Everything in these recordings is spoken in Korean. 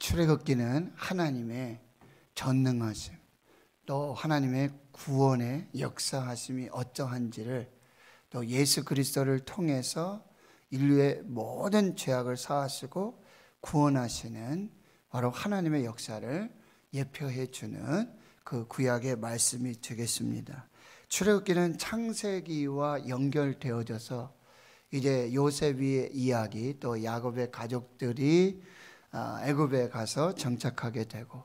출애굽기는 하나님의 전능하심, 또 하나님의 구원의 역사하심이 어떠한지를, 또 예수 그리스도를 통해서 인류의 모든 죄악을 사하시고 구원하시는 바로 하나님의 역사를 예표해 주는 그 구약의 말씀이 되겠습니다. 출애굽기는 창세기와 연결되어져서 이제 요셉의 이야기, 또 야곱의 가족들이 애굽에 가서 정착하게 되고,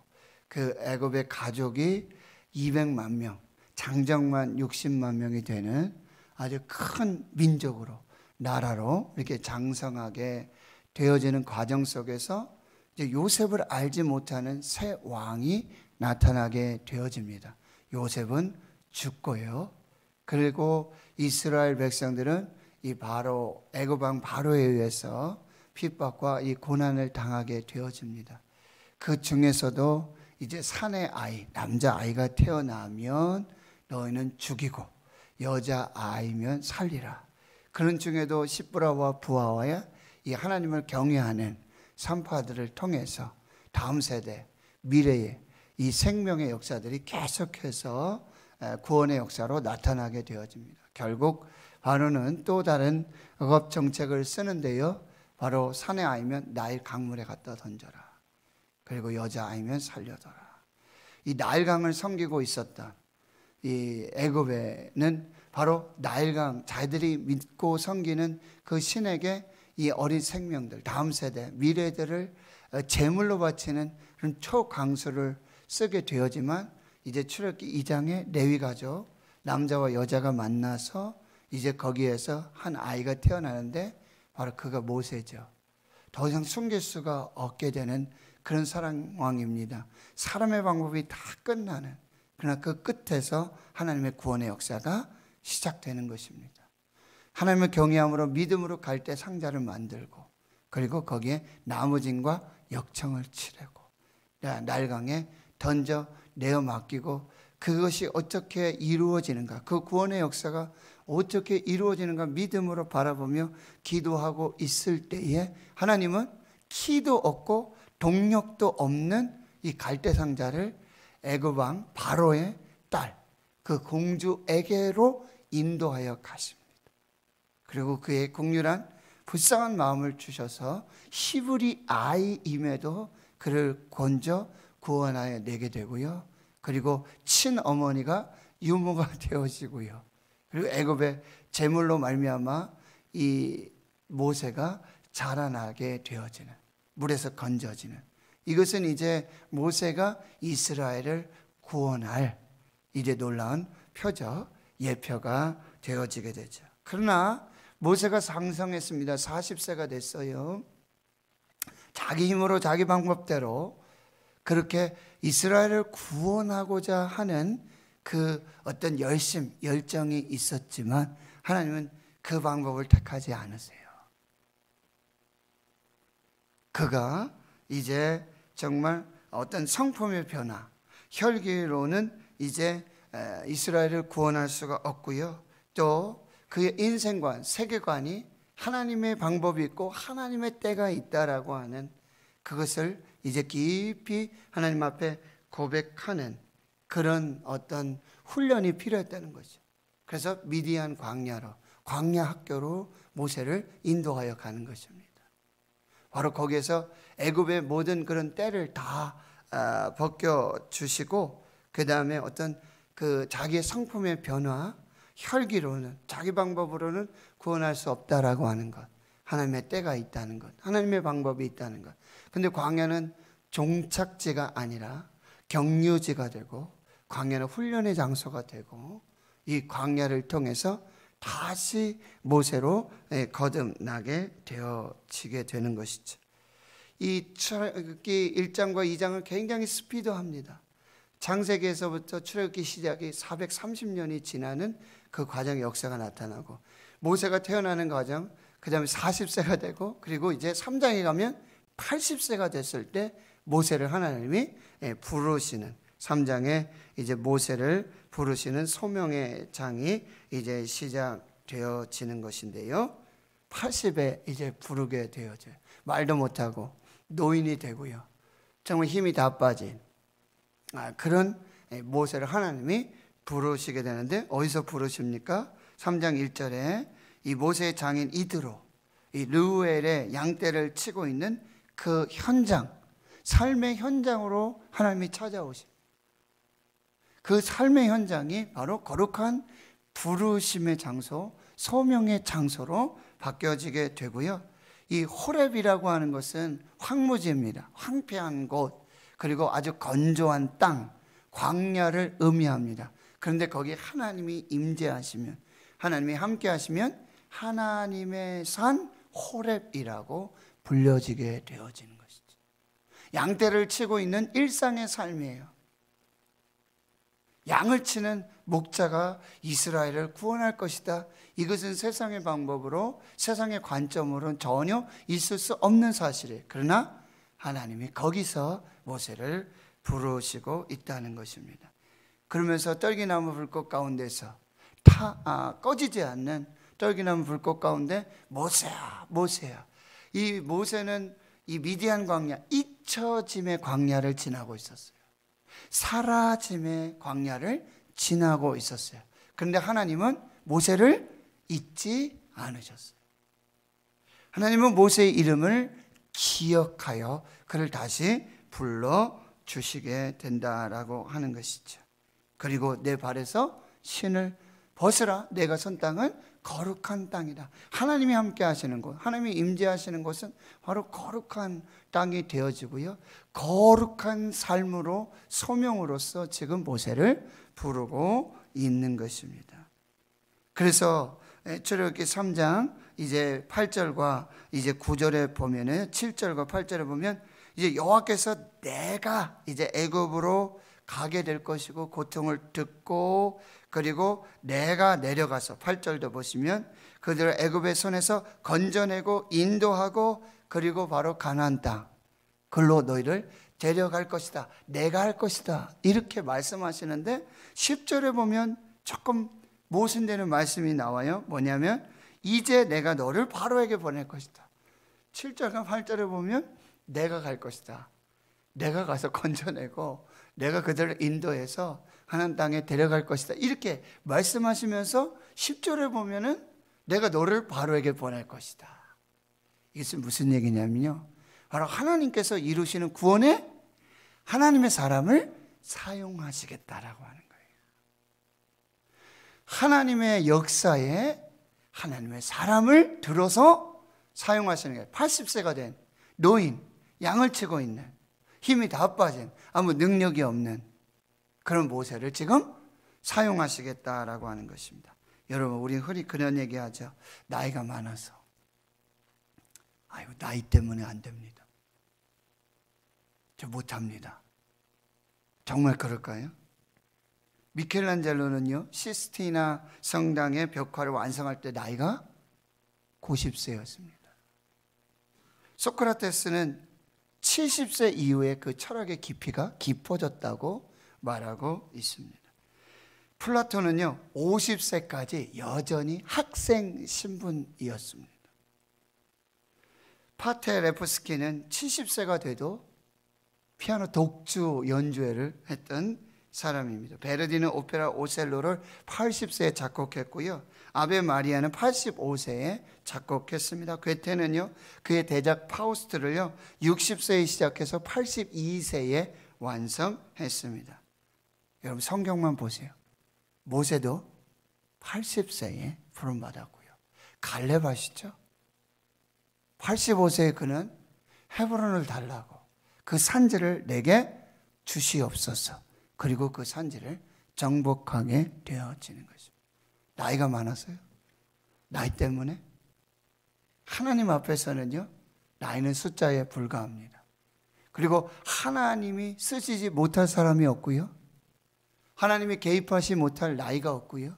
그 애굽의 가족이 200만 명, 장정만 60만 명이 되는 아주 큰 민족으로, 나라로 이렇게 장성하게 되어지는 과정 속에서 이제 요셉을 알지 못하는 새 왕이 나타나게 되어집니다. 요셉은 죽고요. 그리고 이스라엘 백성들은 이 바로 애굽 왕 바로에 의해서 핍박과 이 고난을 당하게 되어집니다. 그 중에서도 이제 사내 아이, 남자 아이가 태어나면 너희는 죽이고 여자 아이면 살리라. 그런 중에도 시브라와 부하와 이 하나님을 경외하는 산파들을 통해서 다음 세대, 미래의 이 생명의 역사들이 계속해서 구원의 역사로 나타나게 되어집니다. 결국 바로는 또 다른 억압 정책을 쓰는데요. 바로 사내 아이면 나일 강물에 갖다 던져라. 그리고 여자 아이면 살려둬라. 이 나일강을 섬기고 있었던 이 애굽에는 바로 나일강, 자기들이 믿고 섬기는 그 신에게 이 어린 생명들, 다음 세대, 미래들을 제물로 바치는 그런 초강수를 쓰게 되어지만, 이제 출애굽기 2장에 레위 가족, 남자와 여자가 만나서 이제 거기에서 한 아이가 태어나는데 바로 그가 모세죠. 더 이상 숨길 수가 없게 되는 그런 상황입니다. 사람의 방법이 다 끝나는, 그러나 그 끝에서 하나님의 구원의 역사가 시작되는 것입니다. 하나님을 경외함으로 믿음으로 갈대 상자를 만들고, 그리고 거기에 나무진과 역청을 칠하고 날강에 던져 내어 맡기고, 그것이 어떻게 이루어지는가, 그 구원의 역사가 어떻게 이루어지는가 믿음으로 바라보며 기도하고 있을 때에 하나님은 키도 없고 동력도 없는 이 갈대 상자를 애굽 왕 바로의 딸, 그 공주에게로 인도하여 가십니다. 그리고 그의 국률한 불쌍한 마음을 주셔서 히브리 아이임에도 그를 건져 구원하여 내게 되고요. 그리고 친어머니가 유모가 되어지고요. 그리고 애굽의 제물로 말미암아 이 모세가 자라나게 되어지는, 물에서 건져지는, 이것은 이제 모세가 이스라엘을 구원할 이제 놀라운 표적, 예표가 되어지게 되죠. 그러나 모세가 상성했습니다. 40세가 됐어요. 자기 힘으로 자기 방법대로 그렇게 이스라엘을 구원하고자 하는 그 어떤 열정이 있었지만 하나님은 그 방법을 택하지 않으세요. 그가 이제 정말 어떤 성품의 변화, 혈기로는 이제 이스라엘을 구원할 수가 없고요. 또 그의 인생관, 세계관이 하나님의 방법이 있고 하나님의 때가 있다라고 하는 그것을 이제 깊이 하나님 앞에 고백하는 그런 어떤 훈련이 필요했다는 거죠. 그래서 미디안 광야로, 광야 학교로 모세를 인도하여 가는 것입니다. 바로 거기에서 애굽의 모든 그런 때를 다 벗겨주시고, 그 다음에 어떤 그 자기의 성품의 변화, 혈기로는, 자기 방법으로는 구원할 수 없다라고 하는 것, 하나님의 때가 있다는 것, 하나님의 방법이 있다는 것. 근데 광야는 종착지가 아니라 경유지가 되고, 광야는 훈련의 장소가 되고, 이 광야를 통해서 다시 모세로 거듭나게 되어지게 되는 것이죠. 이 출애굽기 1장과 2장은 굉장히 스피드합니다. 창세기에서부터 출애굽기 시작이 430년이 지나는 그 과정의 역사가 나타나고, 모세가 태어나는 과정, 그 다음에 40세가 되고, 그리고 이제 3장에 가면 80세가 됐을 때 모세를 하나님이 부르시는, 3장에 이제 모세를 부르시는 소명의 장이 이제 시작되어지는 것인데요. 80에 이제 부르게 되어져요. 말도 못하고 노인이 되고요. 정말 힘이 다 빠진 그런 모세를 하나님이 부르시게 되는데, 어디서 부르십니까? 3장 1절에 이 모세의 장인 이드로, 이 르우엘의 양떼를 치고 있는 그 현장, 삶의 현장으로 하나님이 찾아오십니다. 그 삶의 현장이 바로 거룩한 부르심의 장소, 소명의 장소로 바뀌어지게 되고요. 이 호렙이라고 하는 것은 황무지입니다. 황폐한 곳, 그리고 아주 건조한 땅, 광야를 의미합니다. 그런데 거기에 하나님이 임재하시면, 하나님이 함께 하시면 하나님의 산 호렙이라고 불려지게 되어지는 것이죠. 양떼를 치고 있는 일상의 삶이에요. 양을 치는 목자가 이스라엘을 구원할 것이다. 이것은 세상의 방법으로, 세상의 관점으로는 전혀 있을 수 없는 사실이에요. 그러나 하나님이 거기서 모세를 부르시고 있다는 것입니다. 그러면서 떨기나무 불꽃 가운데서 꺼지지 않는 떨기나무 불꽃 가운데 모세야, 모세야. 이 모세는 이 미디안 광야, 잊혀짐의 광야를 지나고 있었어요. 사라짐의 광야를 지나고 있었어요. 그런데 하나님은 모세를 잊지 않으셨어요. 하나님은 모세의 이름을 기억하여 그를 다시 불러주시게 된다라고 하는 것이죠. 그리고 내 발에서 신을 벗으라. 내가 선 땅은 거룩한 땅이다. 하나님이 함께 하시는 곳, 하나님이 임재하시는 곳은 바로 거룩한 땅이 되어지고요, 거룩한 삶으로, 소명으로서 지금 모세를 부르고 있는 것입니다. 그래서 출애굽기 3장 이제 8절과 이제 9절에 보면은, 7절과 8절에 보면 이제 여호와께서 내가 이제 애굽으로 가게 될 것이고 고통을 듣고, 그리고 내가 내려가서 8절도 보시면 그들을 애굽의 손에서 건져내고 인도하고, 그리고 바로 가나안 땅, 그걸로 너희를 데려갈 것이다. 내가 할 것이다. 이렇게 말씀하시는데 10절에 보면 조금 모순되는 말씀이 나와요. 뭐냐면 이제 내가 너를 바로에게 보낼 것이다. 7절과 8절에 보면 내가 갈 것이다. 내가 가서 건져내고 내가 그들을 인도해서 가나안 땅에 데려갈 것이다. 이렇게 말씀하시면서 10절에 보면은 내가 너를 바로에게 보낼 것이다. 이것은 무슨 얘기냐면요, 바로 하나님께서 이루시는 구원에 하나님의 사람을 사용하시겠다라고 하는 거예요. 하나님의 역사에 하나님의 사람을 들어서 사용하시는 거예요. 80세가 된 노인, 양을 치고 있는, 힘이 다 빠진, 아무 능력이 없는 그런 모세를 지금 사용하시겠다라고 하는 것입니다. 여러분, 우리 흔히 그런 얘기하죠. 나이가 많아서, 아이고 나이 때문에 안 됩니다. 저 못합니다. 정말 그럴까요? 미켈란젤로는요, 시스티나 성당의 벽화를 완성할 때 나이가 90세였습니다. 소크라테스는 70세 이후에 그 철학의 깊이가 깊어졌다고 말하고 있습니다. 플라톤은요, 50세까지 여전히 학생 신분이었습니다. 파테레프스키는 70세가 돼도 피아노 독주 연주회를 했던 사람입니다. 베르디는 오페라 오셀로를 80세에 작곡했고요, 아베 마리아는 85세에 작곡했습니다. 괴테는요, 그의 대작 파우스트를요 60세에 시작해서 82세에 완성했습니다. 여러분, 성경만 보세요. 모세도 80세에 부름받았고요. 갈렙 아시죠? 85세에 그는 헤브론을 달라고, 그 산지를 내게 주시옵소서, 그리고 그 산지를 정복하게 되어지는 것입니다. 나이가 많았어요. 나이 때문에 하나님 앞에서는요, 나이는 숫자에 불과합니다. 그리고 하나님이 쓰시지 못할 사람이 없고요, 하나님이 개입하지 못할 나이가 없고요,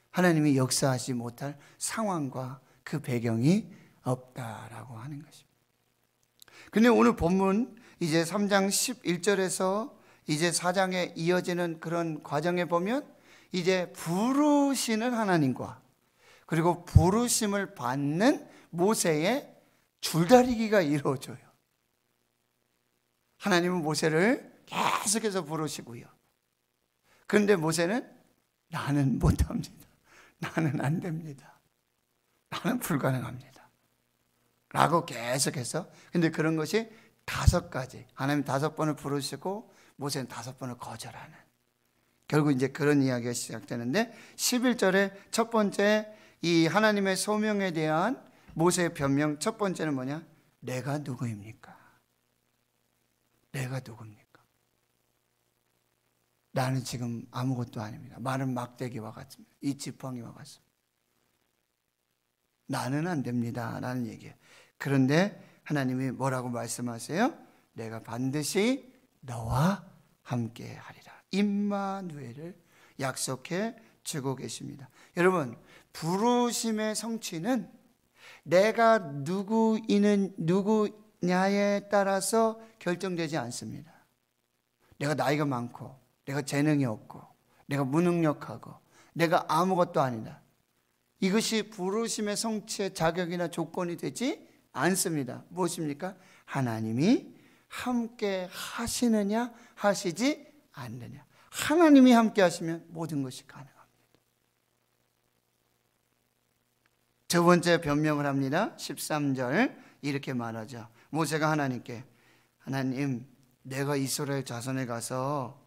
하나님이 역사하지 못할 상황과 그 배경이 없다라고 하는 것입니다. 근데 오늘 본문 이제 3장 11절에서 이제 4장에 이어지는 그런 과정에 보면 이제 부르시는 하나님과 그리고 부르심을 받는 모세의 줄다리기가 이루어져요. 하나님은 모세를 계속해서 부르시고요. 그런데 모세는 나는 못합니다. 나는 안 됩니다. 나는 불가능합니다. 라고 계속해서, 근데 그런 것이 5가지, 하나님 5번을 부르시고 모세는 5번을 거절하는, 결국 이제 그런 이야기가 시작되는데, 11절에 첫 번째 이 하나님의 소명에 대한 모세의 변명, 첫 번째는 뭐냐? 내가 누구입니까? 내가 누굽니까? 나는 지금 아무것도 아닙니다. 마른 막대기와 같습니다. 이 지팡이와 같습니다. 나는 안 됩니다 라는 얘기예요. 그런데 하나님이 뭐라고 말씀하세요? 내가 반드시 너와 함께 하리라. 임마누엘을 약속해 주고 계십니다. 여러분, 부르심의 성취는 내가 누구냐에 따라서 결정되지 않습니다. 내가 나이가 많고, 내가 재능이 없고, 내가 무능력하고, 내가 아무것도 아니다, 이것이 부르심의 성취의 자격이나 조건이 되지 않습니다. 무엇입니까? 하나님이 함께 하시느냐 하시지 않느냐. 하나님이 함께 하시면 모든 것이 가능합니다. 두 번째 변명을 합니다. 13절 이렇게 말하죠. 모세가 하나님께, 하나님, 내가 이스라엘 자손에 가서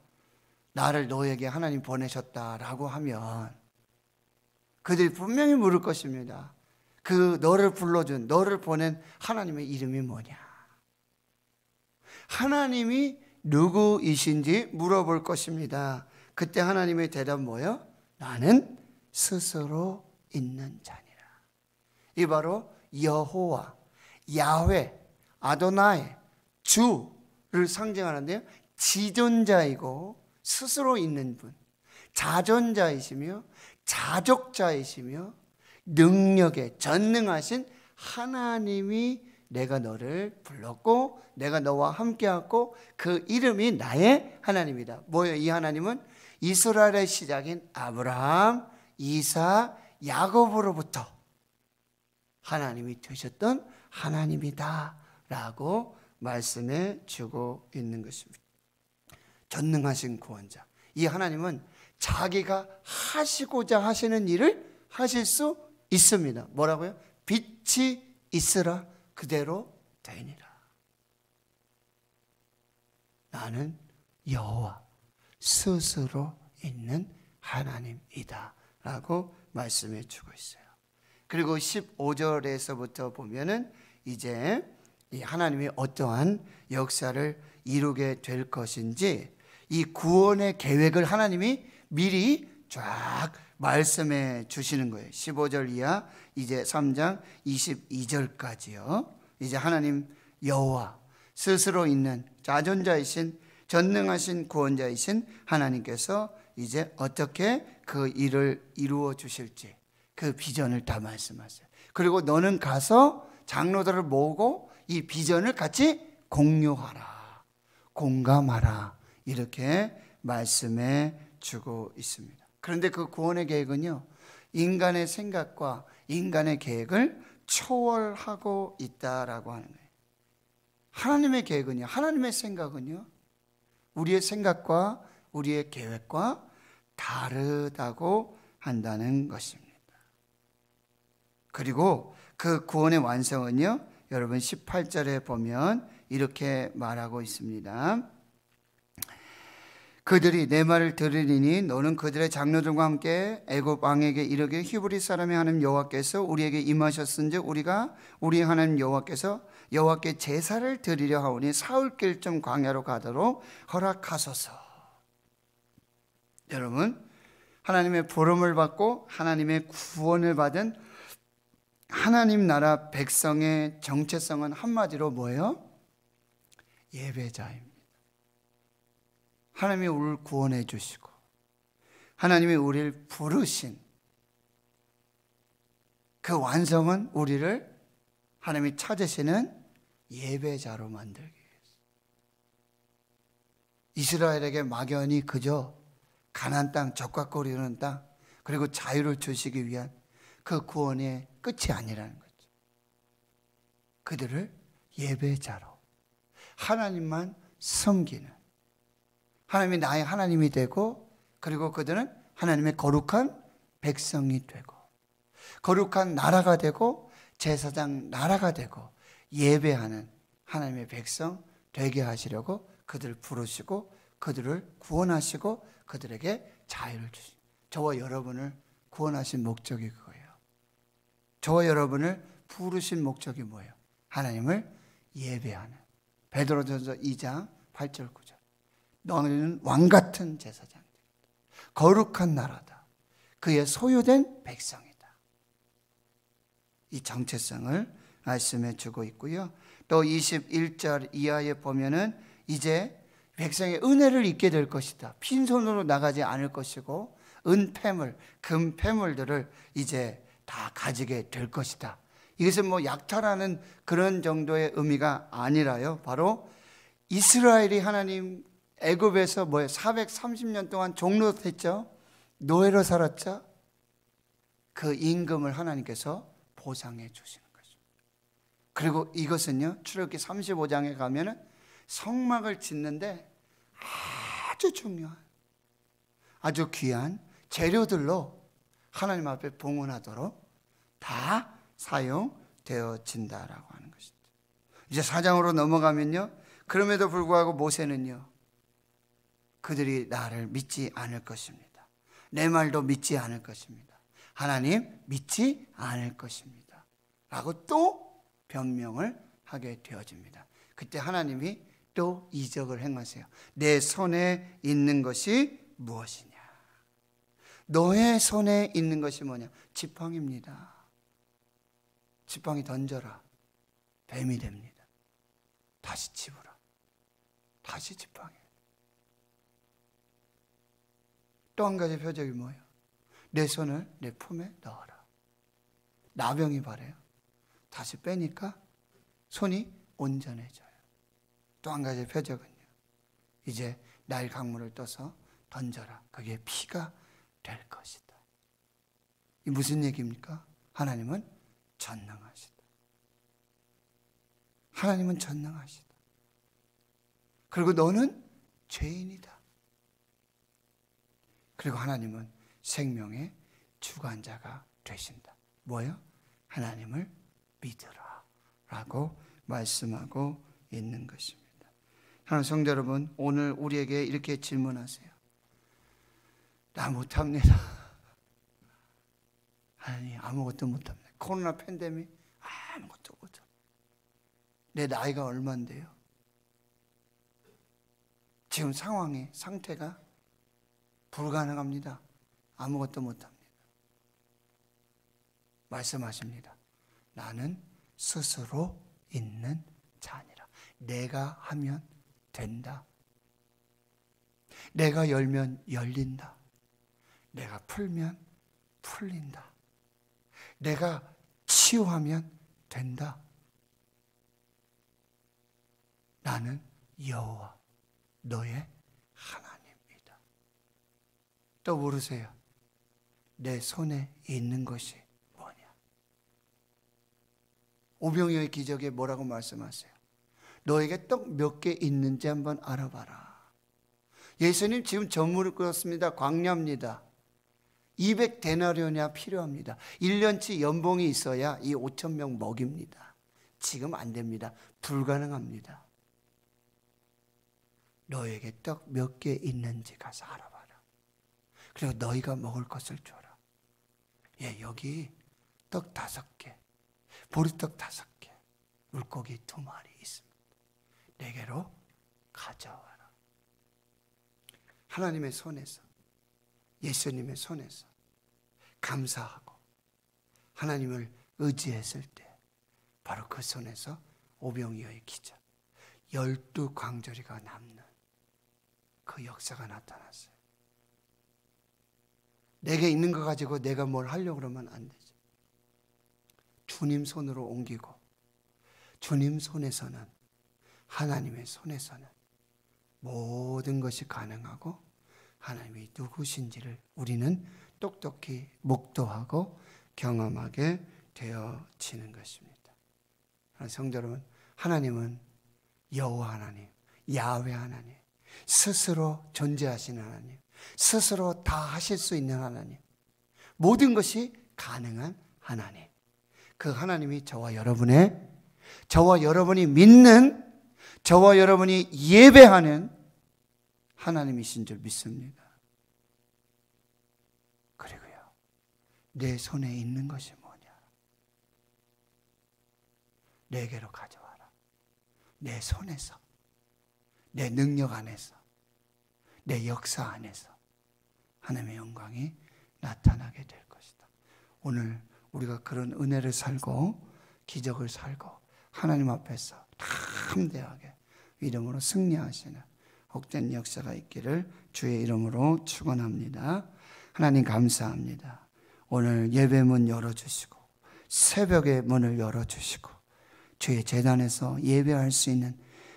나를 너에게 하나님 보내셨다라고 하면 그들이 분명히 물을 것입니다. 그 너를 불러준, 너를 보낸 하나님의 이름이 뭐냐? 하나님이 누구이신지 물어볼 것입니다. 그때 하나님의 대답 뭐예요? 나는 스스로 있는 자니라. 이 바로 여호와, 야훼, 아도나이, 주를 상징하는데요, 지존자이고 스스로 있는 분, 자존자이시며 자족자이시며 능력에 전능하신 하나님이 내가 너를 불렀고 내가 너와 함께하고 그 이름이 나의 하나님이다. 뭐예요? 이 하나님은 이스라엘의 시작인 아브라함, 이삭, 야곱으로부터 하나님이 되셨던 하나님이다 라고 말씀해 주고 있는 것입니다. 전능하신 구원자, 이 하나님은 자기가 하시고자 하시는 일을 하실 수 있습니다. 뭐라고요? 빛이 있으라 그대로 되니라. 나는 여호와 스스로 있는 하나님이다 라고 말씀해 주고 있어요. 그리고 15절에서부터 보면은 이제 이 하나님이 어떠한 역사를 이루게 될 것인지, 이 구원의 계획을 하나님이 미리 쫙 말씀해 주시는 거예요. 15절 이하 이제 3장 22절까지요. 이제 하나님 여호와 스스로 있는 자존자이신 전능하신 구원자이신 하나님께서 이제 어떻게 그 일을 이루어 주실지 그 비전을 다 말씀하세요. 그리고 너는 가서 장로들을 모으고 이 비전을 같이 공유하라, 공감하라, 이렇게 말씀해 주고 있습니다. 그런데 그 구원의 계획은요, 인간의 생각과 인간의 계획을 초월하고 있다라고 하는 거예요. 하나님의 계획은요, 하나님의 생각은요, 우리의 생각과 우리의 계획과 다르다고 한다는 것입니다. 그리고 그 구원의 완성은요, 여러분 18절에 보면 이렇게 말하고 있습니다. 그들이 내 말을 들으리니 너는 그들의 장로들과 함께 애굽 왕에게 이르기를 히브리 사람의 하나님 여호와께서 우리에게 임하셨은즉 우리가 우리 하나님 여호와께서 여호와께 제사를 드리려 하오니 사흘길 좀 광야로 가도록 허락하소서. 여러분, 하나님의 부름을 받고 하나님의 구원을 받은 하나님 나라 백성의 정체성은 한마디로 뭐예요? 예배자입니다. 하나님이 우리를 구원해 주시고 하나님이 우리를 부르신 그 완성은 우리를 하나님이 찾으시는 예배자로 만들기 위해서. 이스라엘에게 막연히 그저 가나안 땅, 적과 꼴이 흐르는 땅, 그리고 자유를 주시기 위한 그 구원의 끝이 아니라는 거죠. 그들을 예배자로, 하나님만 섬기는, 하나님이 나의 하나님이 되고, 그리고 그들은 하나님의 거룩한 백성이 되고, 거룩한 나라가 되고, 제사장 나라가 되고, 예배하는 하나님의 백성 되게 하시려고 그들을 부르시고 그들을 구원하시고 그들에게 자유를 주십니다. 저와 여러분을 구원하신 목적이 그거예요. 저와 여러분을 부르신 목적이 뭐예요? 하나님을 예배하는. 베드로전서 2장 8절 9절. 너희는 왕같은 제사장들이다. 거룩한 나라다. 그의 소유된 백성이다. 이 정체성을 말씀해 주고 있고요. 또 21절 이하에 보면은 이제 백성의 은혜를 입게 될 것이다. 빈손으로 나가지 않을 것이고 은폐물, 금폐물들을 이제 다 가지게 될 것이다. 이것은 뭐 약탈하는 그런 정도의 의미가 아니라요. 바로 이스라엘이 하나님 애굽에서 430년 동안 종노릇했죠. 노예로 살았죠. 그 임금을 하나님께서 보상해 주시는 것입니다. 그리고 이것은요, 출애굽기 35장에 가면은 성막을 짓는데 아주 중요한, 아주 귀한 재료들로 하나님 앞에 봉헌하도록 다 사용되어진다라고 하는 것입니다. 이제 4장으로 넘어가면요, 그럼에도 불구하고 모세는요, 그들이 나를 믿지 않을 것입니다. 내 말도 믿지 않을 것입니다. 하나님 믿지 않을 것입니다. 라고 또 변명을 하게 되어집니다. 그때 하나님이 또 이적을 행하세요. 내 손에 있는 것이 무엇이냐? 너의 손에 있는 것이 뭐냐? 지팡이입니다. 지팡이 던져라. 뱀이 됩니다. 다시 집으라. 다시 지팡이. 또 한 가지 표적이 뭐예요? 내 손을 내 품에 넣어라. 나병이 바래요. 다시 빼니까 손이 온전해져요. 또 한 가지 표적은요, 이제 나일 강물을 떠서 던져라. 그게 피가 될 것이다. 이 무슨 얘기입니까? 하나님은 전능하시다. 하나님은 전능하시다. 그리고 너는 죄인이다. 그리고 하나님은 생명의 주관자가 되신다. 뭐요? 하나님을 믿으라 라고 말씀하고 있는 것입니다. 하나님 성도 여러분, 오늘 우리에게 이렇게 질문하세요. 나 못합니다. 하나님 아무것도 못합니다. 코로나 팬데믹 아무것도 못합니다. 내 나이가 얼마인데요? 지금 상태가 불가능합니다. 아무것도 못합니다. 말씀하십니다. 나는 스스로 있는 자니라. 내가 하면 된다. 내가 열면 열린다. 내가 풀면 풀린다. 내가 치유하면 된다. 나는 여호와 너의 하나님이다. 또 물으세요. 내 손에 있는 것이 뭐냐? 오병이어의 기적에 뭐라고 말씀하세요? 너에게 떡 몇 개 있는지 한번 알아봐라. 예수님 지금 전무를 끄었습니다. 광야입니다. 200데나리온이나 필요합니다. 1년치 연봉이 있어야 이 5,000명 먹입니다. 지금 안 됩니다. 불가능합니다. 너에게 떡 몇 개 있는지 가서 알아봐라. 그리고 너희가 먹을 것을 줘라. 예, 여기 떡 5개, 보리떡 5개, 물고기 2마리 있습니다. 내게로 가져와라. 하나님의 손에서, 예수님의 손에서 감사하고 하나님을 의지했을 때 바로 그 손에서 오병이어의 기적, 12광저리가 남는 그 역사가 나타났어요. 내게 있는 거 가지고 내가 뭘 하려고 그러면 안 되죠. 주님 손으로 옮기고 주님 손에서는, 하나님의 손에서는 모든 것이 가능하고 하나님이 누구신지를 우리는 똑똑히 목도하고 경험하게 되어지는 것입니다. 성도 여러분, 하나님은 여호와 하나님, 야훼 하나님, 스스로 존재하시는 하나님, 스스로 다 하실 수 있는 하나님, 모든 것이 가능한 하나님, 그 하나님이 저와 여러분이 믿는, 저와 여러분이 예배하는 하나님이신 줄 믿습니다. 그리고요, 내 손에 있는 것이 뭐냐? 내게로 가져와라. 내 손에서, 내 능력 안에서, 내 역사 안에서 하나님의 영광이 나타나게 될 것이다. 오늘 우리가 그런 은혜를 살고 기적을 살고 하나님 앞에서 담대하게 이름으로 승리하시는 복된 역사가 있기를 주의 이름으로 축원합니다. 하나님 감사합니다. 오늘 예배문 열어주시고 새벽의 문을 열어주시고 주의 제단에서 예배할 수 있는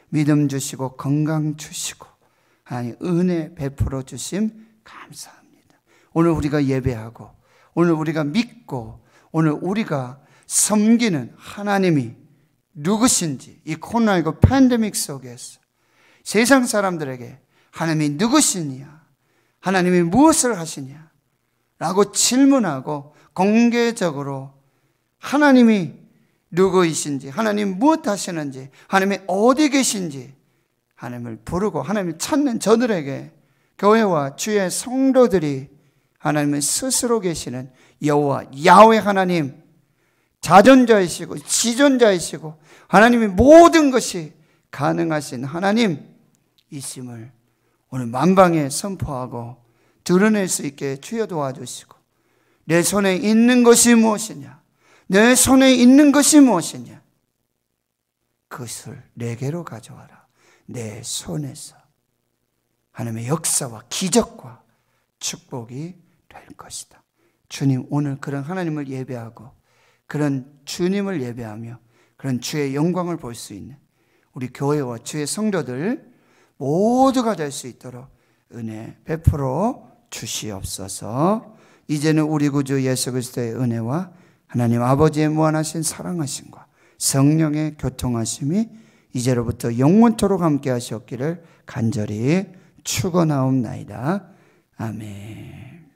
믿음 주시고 건강 주시고 하나님 은혜 베풀어 주심 감사합니다. 오늘 우리가 예배하고 오늘 우리가 믿고 오늘 우리가 섬기는 하나님이 누구신지, 이 코로나19 팬데믹 속에서 세상 사람들에게 하나님이 누구시냐, 하나님이 무엇을 하시냐 라고 질문하고 공개적으로 하나님이 누구이신지, 하나님 무엇 하시는지, 하나님이 어디 계신지 하나님을 부르고 하나님을 찾는 저들에게 교회와 주의 성도들이 하나님을 스스로 계시는 여호와 야훼 하나님, 자존자이시고 지존자이시고 하나님의 모든 것이 가능하신 하나님이심을 오늘 만방에 선포하고 드러낼 수 있게 주여 도와주시고, 내 손에 있는 것이 무엇이냐, 내 손에 있는 것이 무엇이냐, 그것을 내게로 가져와라. 내 손에서 하나님의 역사와 기적과 축복이 될 것이다. 주님, 오늘 그런 하나님을 예배하고 그런 주님을 예배하며 그런 주의 영광을 볼 수 있는 우리 교회와 주의 성도들 모두가 될 수 있도록 은혜 베풀어 주시옵소서. 이제는 우리 구주 예수 그리스도의 은혜와 하나님 아버지의 무한하신 사랑하심과 성령의 교통하심이 이제로부터 영원토록 함께 하시옵기를 간절히 축원하옵나이다. 아멘.